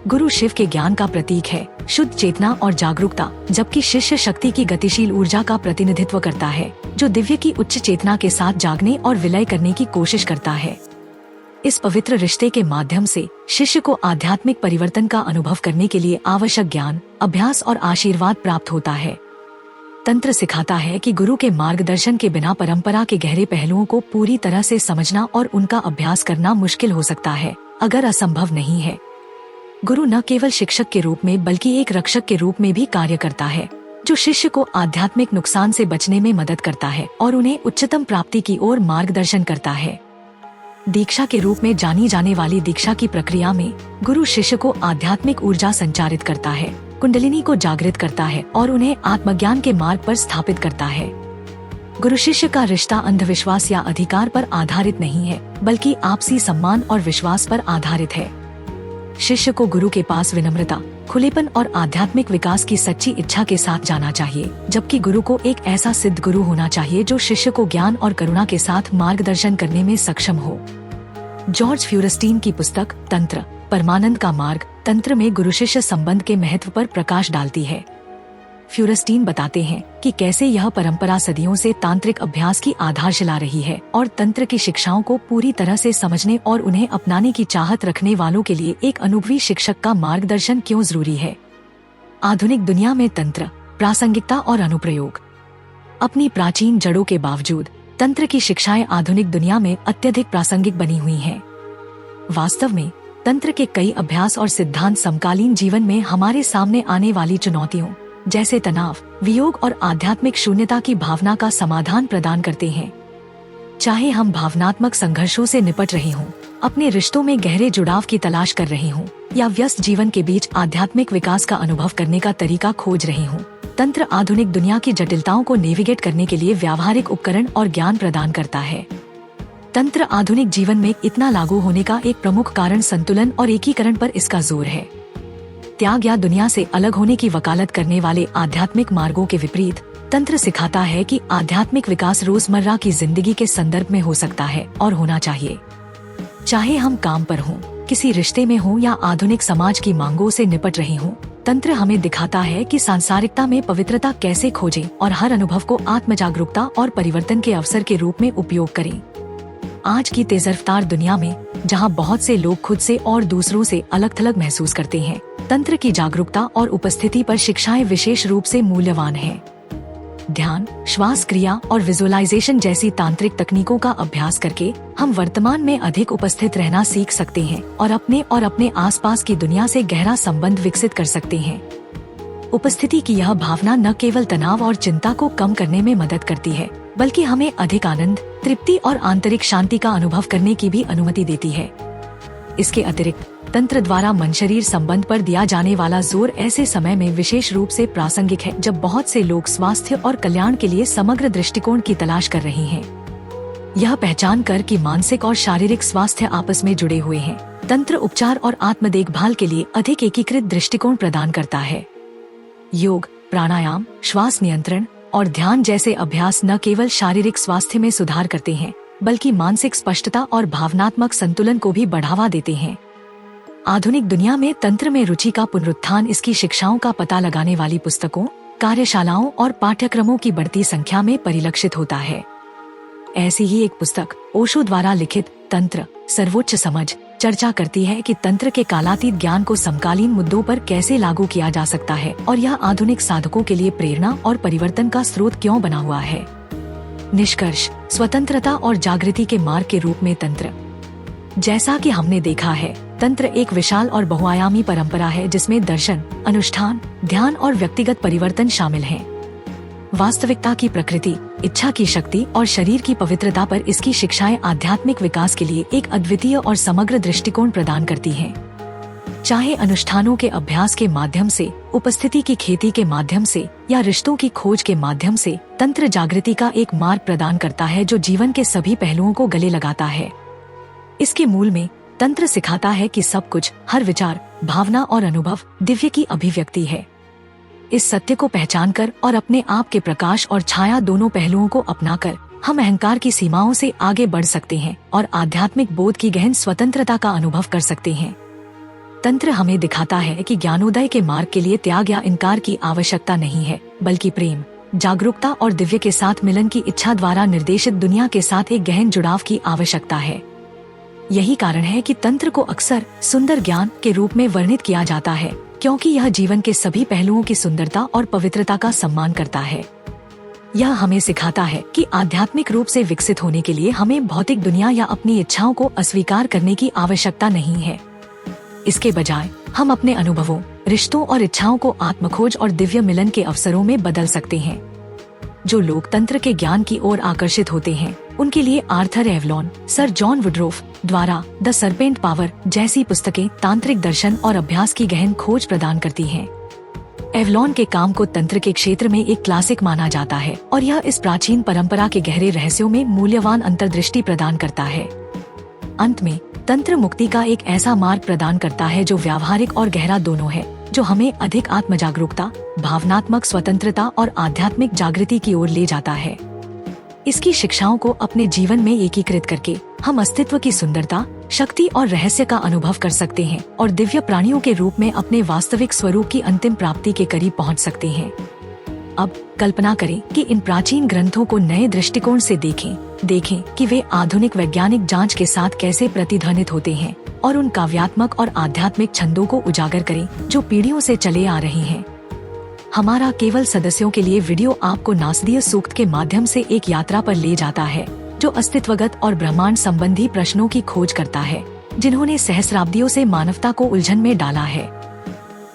गुरु शिव के ज्ञान का प्रतीक है, शुद्ध चेतना और जागरूकता, जबकि शिष्य शक्ति की गतिशील ऊर्जा का प्रतिनिधित्व करता है, जो दिव्य की उच्च चेतना के साथ जागने और विलय करने की कोशिश करता है। इस पवित्र रिश्ते के माध्यम से शिष्य को आध्यात्मिक परिवर्तन का अनुभव करने के लिए आवश्यक ज्ञान, अभ्यास और आशीर्वाद प्राप्त होता है। तंत्र सिखाता है कि गुरु के मार्गदर्शन के बिना परंपरा के गहरे पहलुओं को पूरी तरह से समझना और उनका अभ्यास करना मुश्किल हो सकता है, अगर असंभव नहीं है। गुरु न केवल शिक्षक के रूप में बल्कि एक रक्षक के रूप में भी कार्य करता है, जो शिष्य को आध्यात्मिक नुकसान से बचने में मदद करता है और उन्हें उच्चतम प्राप्ति की ओर मार्गदर्शन करता है। दीक्षा के रूप में जानी जाने वाली दीक्षा की प्रक्रिया में गुरु शिष्य को आध्यात्मिक ऊर्जा संचारित करता है, कुंडलिनी को जागृत करता है और उन्हें आत्मज्ञान के मार्ग पर स्थापित करता है। गुरु शिष्य का रिश्ता अंधविश्वास या अधिकार पर आधारित नहीं है, बल्कि आपसी सम्मान और विश्वास पर आधारित है। शिष्य को गुरु के पास विनम्रता, खुलेपन और आध्यात्मिक विकास की सच्ची इच्छा के साथ जाना चाहिए, जबकि गुरु को एक ऐसा सिद्ध गुरु होना चाहिए जो शिष्य को ज्ञान और करुणा के साथ मार्गदर्शन करने में सक्षम हो। जॉर्ज फ्यूरस्टीन की पुस्तक तंत्र, परमानंद का मार्ग, तंत्र में गुरु शिष्य संबंध के महत्व पर प्रकाश डालती है। फ्यूरस्टीन बताते हैं कि कैसे यह परंपरा सदियों से तांत्रिक अभ्यास की आधारशिला रही है और तंत्र की शिक्षाओं को पूरी तरह से समझने और उन्हें अपनाने की चाहत रखने वालों के लिए एक अनुभवी शिक्षक का मार्गदर्शन क्यों जरूरी है। आधुनिक दुनिया में तंत्र, प्रासंगिकता और अनुप्रयोग। अपनी प्राचीन जड़ों के बावजूद तंत्र की शिक्षाएं आधुनिक दुनिया में अत्यधिक प्रासंगिक बनी हुई हैं। वास्तव में तंत्र के कई अभ्यास और सिद्धांत समकालीन जीवन में हमारे सामने आने वाली चुनौतियों जैसे तनाव, वियोग और आध्यात्मिक शून्यता की भावना का समाधान प्रदान करते हैं। चाहे हम भावनात्मक संघर्षों से निपट रहे हों, अपने रिश्तों में गहरे जुड़ाव की तलाश कर रहे हों या व्यस्त जीवन के बीच आध्यात्मिक विकास का अनुभव करने का तरीका खोज रहे हों, तंत्र आधुनिक दुनिया की जटिलताओं को नेविगेट करने के लिए व्यावहारिक उपकरण और ज्ञान प्रदान करता है। तंत्र आधुनिक जीवन में इतना लागू होने का एक प्रमुख कारण संतुलन और एकीकरण पर इसका जोर है। त्याग या दुनिया से अलग होने की वकालत करने वाले आध्यात्मिक मार्गों के विपरीत तंत्र सिखाता है कि आध्यात्मिक विकास रोजमर्रा की जिंदगी के संदर्भ में हो सकता है और होना चाहिए। चाहे हम काम पर हों, किसी रिश्ते में हों या आधुनिक समाज की मांगों से निपट रहे हों, तंत्र हमें दिखाता है कि सांसारिकता में पवित्रता कैसे खोजें और हर अनुभव को आत्म जागरूकता और परिवर्तन के अवसर के रूप में उपयोग करें। आज की तेज रफ्तार दुनिया में, जहां बहुत से लोग खुद से और दूसरों से अलग थलग महसूस करते हैं, तंत्र की जागरूकता और उपस्थिति पर शिक्षाएं विशेष रूप से मूल्यवान हैं। ध्यान, श्वास क्रिया और विजुअलाइजेशन जैसी तांत्रिक तकनीकों का अभ्यास करके हम वर्तमान में अधिक उपस्थित रहना सीख सकते हैं और अपने आसपास की दुनिया से गहरा संबंध विकसित कर सकते हैं। उपस्थिति की यह भावना न केवल तनाव और चिंता को कम करने में मदद करती है, बल्कि हमें अधिक आनंद, तृप्ति और आंतरिक शांति का अनुभव करने की भी अनुमति देती है। इसके अतिरिक्त तंत्र द्वारा मन शरीर संबंध पर दिया जाने वाला जोर ऐसे समय में विशेष रूप से प्रासंगिक है जब बहुत से लोग स्वास्थ्य और कल्याण के लिए समग्र दृष्टिकोण की तलाश कर रहे हैं। यह पहचान कर कि मानसिक और शारीरिक स्वास्थ्य आपस में जुड़े हुए हैं, तंत्र उपचार और आत्म देखभाल के लिए अधिक एकीकृत दृष्टिकोण प्रदान करता है। योग, प्राणायाम, श्वास नियंत्रण और ध्यान जैसे अभ्यास न केवल शारीरिक स्वास्थ्य में सुधार करते हैं, बल्कि मानसिक स्पष्टता और भावनात्मक संतुलन को भी बढ़ावा देते हैं। आधुनिक दुनिया में तंत्र में रुचि का पुनरुत्थान इसकी शिक्षाओं का पता लगाने वाली पुस्तकों, कार्यशालाओं और पाठ्यक्रमों की बढ़ती संख्या में परिलक्षित होता है। ऐसी ही एक पुस्तक ओशो द्वारा लिखित तंत्र, सर्वोच्च समझ चर्चा करती है कि तंत्र के कालातीत ज्ञान को समकालीन मुद्दों पर कैसे लागू किया जा सकता है और यह आधुनिक साधकों के लिए प्रेरणा और परिवर्तन का स्रोत क्यों बना हुआ है। निष्कर्ष, स्वतंत्रता और जागृति के मार्ग के रूप में तंत्र। जैसा कि हमने देखा है, तंत्र एक विशाल और बहुआयामी परंपरा है जिसमें दर्शन, अनुष्ठान, ध्यान और व्यक्तिगत परिवर्तन शामिल हैं। वास्तविकता की प्रकृति, इच्छा की शक्ति और शरीर की पवित्रता पर इसकी शिक्षाएं आध्यात्मिक विकास के लिए एक अद्वितीय और समग्र दृष्टिकोण प्रदान करती हैं। चाहे अनुष्ठानों के अभ्यास के माध्यम से, उपस्थिति की खेती के माध्यम से या रिश्तों की खोज के माध्यम से, तंत्र जागृति का एक मार्ग प्रदान करता है जो जीवन के सभी पहलुओं को गले लगाता है। इसके मूल में तंत्र सिखाता है कि सब कुछ, हर विचार, भावना और अनुभव दिव्य की अभिव्यक्ति है। इस सत्य को पहचान कर और अपने आप के प्रकाश और छाया दोनों पहलुओं को अपनाकर हम अहंकार की सीमाओं से आगे बढ़ सकते हैं और आध्यात्मिक बोध की गहन स्वतंत्रता का अनुभव कर सकते हैं। तंत्र हमें दिखाता है कि ज्ञानोदय के मार्ग के लिए त्याग या इनकार की आवश्यकता नहीं है, बल्कि प्रेम, जागरूकता और दिव्य के साथ मिलन की इच्छा द्वारा निर्देशित दुनिया के साथ एक गहन जुड़ाव की आवश्यकता है। यही कारण है कि तंत्र को अक्सर सुंदर ज्ञान के रूप में वर्णित किया जाता है, क्योंकि यह जीवन के सभी पहलुओं की सुंदरता और पवित्रता का सम्मान करता है। यह हमें सिखाता है कि आध्यात्मिक रूप से विकसित होने के लिए हमें भौतिक दुनिया या अपनी इच्छाओं को अस्वीकार करने की आवश्यकता नहीं है। इसके बजाय हम अपने अनुभवों, रिश्तों और इच्छाओं को आत्मखोज और दिव्य मिलन के अवसरों में बदल सकते हैं। जो लोग तंत्र के ज्ञान की ओर आकर्षित होते हैं, उनके लिए आर्थर एवलॉन, सर जॉन वुडरोफ द्वारा द सरपेंट पावर जैसी पुस्तकें तांत्रिक दर्शन और अभ्यास की गहन खोज प्रदान करती हैं। एवलॉन के काम को तंत्र के क्षेत्र में एक क्लासिक माना जाता है और यह इस प्राचीन परंपरा के गहरे रहस्यों में मूल्यवान अंतर्दृष्टि प्रदान करता है। अंत में तंत्र मुक्ति का एक ऐसा मार्ग प्रदान करता है जो व्यावहारिक और गहरा दोनों है, जो हमें अधिक आत्म जागरूकता, भावनात्मक स्वतंत्रता और आध्यात्मिक जागृति की ओर ले जाता है। इसकी शिक्षाओं को अपने जीवन में एकीकृत करके हम अस्तित्व की सुंदरता, शक्ति और रहस्य का अनुभव कर सकते हैं और दिव्य प्राणियों के रूप में अपने वास्तविक स्वरूप की अंतिम प्राप्ति के करीब पहुंच सकते हैं। अब कल्पना करें कि इन प्राचीन ग्रंथों को नए दृष्टिकोण से देखें कि वे आधुनिक वैज्ञानिक जांच के साथ कैसे प्रतिध्वनित होते हैं और उन काव्यात्मक और आध्यात्मिक छंदों को उजागर करें जो पीढ़ियों से चले आ रहे हैं। हमारा केवल सदस्यों के लिए वीडियो आपको नासदीय सूक्त के माध्यम से एक यात्रा पर ले जाता है जो अस्तित्वगत और ब्रह्मांड संबंधी प्रश्नों की खोज करता है जिन्होंने सहस्राब्दियों से मानवता को उलझन में डाला है।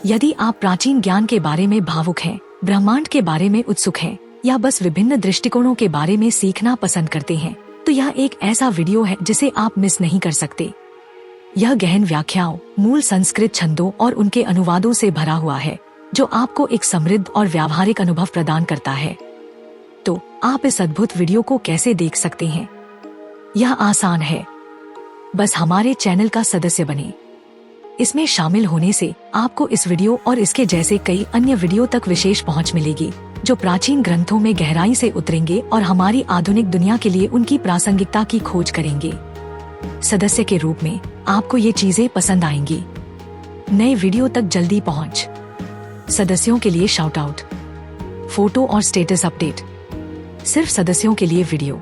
यदि आप प्राचीन ज्ञान के बारे में भावुक हैं, ब्रह्मांड के बारे में उत्सुक हैं या बस विभिन्न दृष्टिकोणों के बारे में सीखना पसंद करते हैं तो यह एक ऐसा वीडियो है जिसे आप मिस नहीं कर सकते। यह गहन व्याख्याओं, मूल संस्कृत छंदों और उनके अनुवादों से भरा हुआ है जो आपको एक समृद्ध और व्यावहारिक अनुभव प्रदान करता है। तो आप इस अद्भुत वीडियो को कैसे देख सकते हैं? यह आसान है, बस हमारे चैनल का सदस्य बने। इसमें शामिल होने से आपको इस वीडियो और इसके जैसे कई अन्य वीडियो तक विशेष पहुंच मिलेगी जो प्राचीन ग्रंथों में गहराई से उतरेंगे और हमारी आधुनिक दुनिया के लिए उनकी प्रासंगिकता की खोज करेंगे। सदस्य के रूप में आपको ये चीजें पसंद आएंगी। नए वीडियो तक जल्दी पहुंच। सदस्यों के लिए शाउट आउट, फोटो और स्टेटस अपडेट, सिर्फ सदस्यों के लिए वीडियो।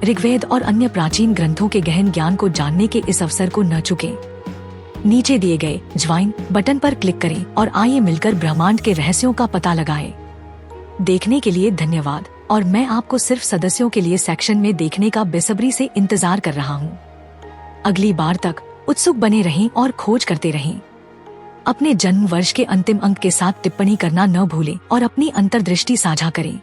ऋग्वेद और अन्य प्राचीन ग्रंथों के गहन ज्ञान को जानने के इस अवसर को न चुकें। नीचे दिए गए ज्वाइन बटन पर क्लिक करें और आइए मिलकर ब्रह्मांड के रहस्यों का पता लगाएं। देखने के लिए धन्यवाद और मैं आपको सिर्फ सदस्यों के लिए सेक्शन में देखने का बेसब्री से इंतजार कर रहा हूँ। अगली बार तक उत्सुक बने रहें और खोज करते रहें। अपने जन्म वर्ष के अंतिम अंक के साथ टिप्पणी करना न भूलें और अपनी अंतर्दृष्टि साझा करें।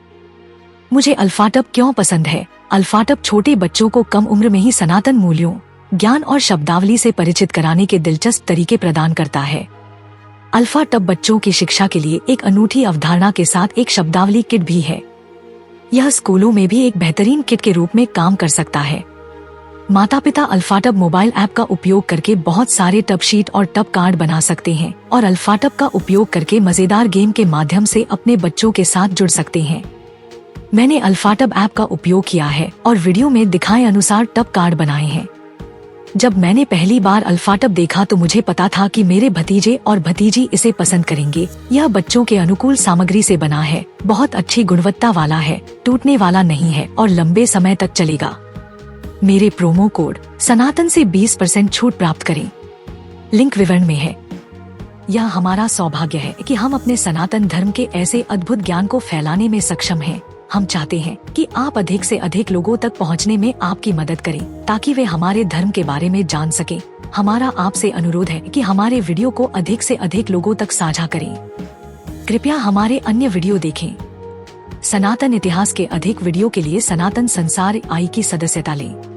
मुझे अल्फाटब क्यों पसंद है? अल्फाटब छोटे बच्चों को कम उम्र में ही सनातन मूल्यों, ज्ञान और शब्दावली से परिचित कराने के दिलचस्प तरीके प्रदान करता है। अल्फाटब बच्चों की शिक्षा के लिए एक अनूठी अवधारणा के साथ एक शब्दावली किट भी है। यह स्कूलों में भी एक बेहतरीन किट के रूप में काम कर सकता है। माता पिता अल्फाटब मोबाइल ऐप का उपयोग करके बहुत सारे टब शीट और टब कार्ड बना सकते हैं और अल्फाटब का उपयोग करके मजेदार गेम के माध्यम से अपने बच्चों के साथ जुड़ सकते हैं। मैंने अल्फाटब ऐप का उपयोग किया है और वीडियो में दिखाए अनुसार टब कार्ड बनाए हैं। जब मैंने पहली बार अल्फाटब देखा तो मुझे पता था कि मेरे भतीजे और भतीजी इसे पसंद करेंगे। यह बच्चों के अनुकूल सामग्री से बना है, बहुत अच्छी गुणवत्ता वाला है, टूटने वाला नहीं है और लंबे समय तक चलेगा। मेरे प्रोमो कोड सनातन से 20% छूट प्राप्त करें। लिंक विवरण में है। यह हमारा सौभाग्य है कि हम अपने सनातन धर्म के ऐसे अद्भुत ज्ञान को फैलाने में सक्षम हैं। हम चाहते हैं कि आप अधिक से अधिक लोगों तक पहुंचने में आपकी मदद करें ताकि वे हमारे धर्म के बारे में जान सकें। हमारा आपसे अनुरोध है कि हमारे वीडियो को अधिक से अधिक लोगों तक साझा करें। कृपया हमारे अन्य वीडियो देखें। सनातन इतिहास के अधिक वीडियो के लिए सनातन संसार आई की सदस्यता लें।